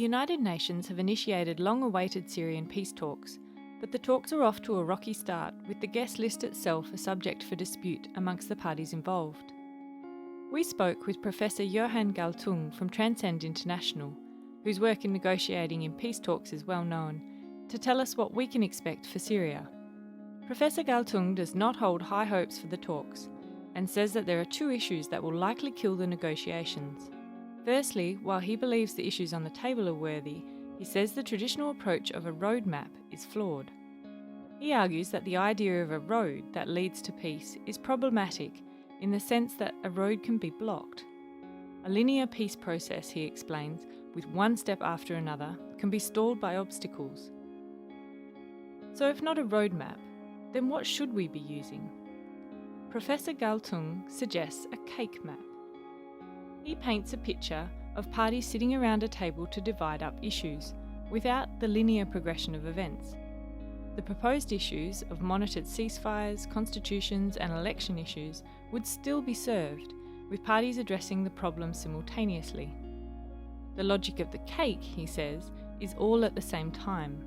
United Nations have initiated long-awaited Syrian peace talks, but the talks are off to a rocky start, with the guest list itself a subject for dispute amongst the parties involved. We spoke with Professor Johan Galtung from Transcend International, whose work in negotiating in peace talks is well known, to tell us what we can expect for Syria. Professor Galtung does not hold high hopes for the talks, and says that there are two issues that will likely kill the negotiations. Firstly, while he believes the issues on the table are worthy, he says the traditional approach of a roadmap is flawed. He argues that the idea of a road that leads to peace is problematic in the sense that a road can be blocked. A linear peace process, he explains, with one step after another, can be stalled by obstacles. So if not a roadmap, then what should we be using? Professor Galtung suggests a cake map. He paints a picture of parties sitting around a table to divide up issues, without the linear progression of events. The proposed issues of monitored ceasefires, constitutions and election issues would still be served, with parties addressing the problem simultaneously. The logic of the cake, he says, is all at the same time.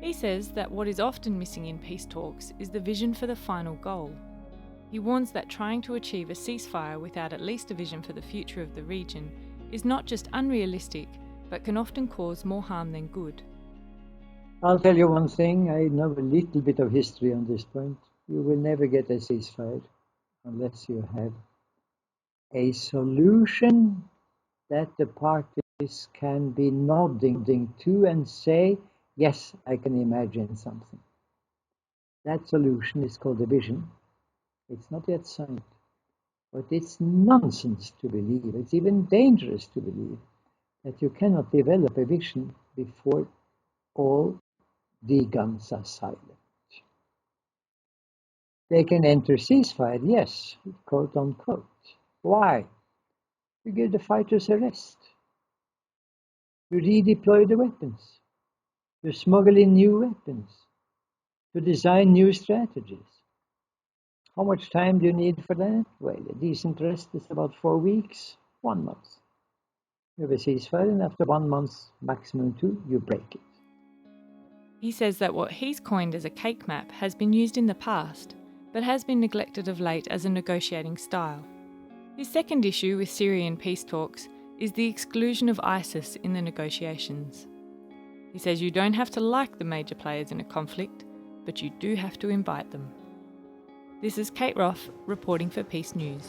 He says that what is often missing in peace talks is the vision for the final goal. He warns that trying to achieve a ceasefire without at least a vision for the future of the region is not just unrealistic, but can often cause more harm than good. I'll tell you one thing, I know a little bit of history on this point. You will never get a ceasefire unless you have a solution that the parties can be nodding to and say, yes, I can imagine something. That solution is called a vision. It's not yet signed, but it's nonsense to believe, it's even dangerous to believe, that you cannot develop a vision before all the guns are silent. They can enter ceasefire, yes, quote unquote. Why? To give the fighters a rest, to redeploy the weapons, to smuggle in new weapons, to design new strategies. How much time do you need for that? Well, a decent rest is about 4 weeks, 1 month. You have a ceasefire, and after 1 month, maximum 2, you break it. He says that what he's coined as a cake map has been used in the past, but has been neglected of late as a negotiating style. His second issue with Syrian peace talks is the exclusion of ISIS in the negotiations. He says you don't have to like the major players in a conflict, but you do have to invite them. This is Kate Roth reporting for Peace News.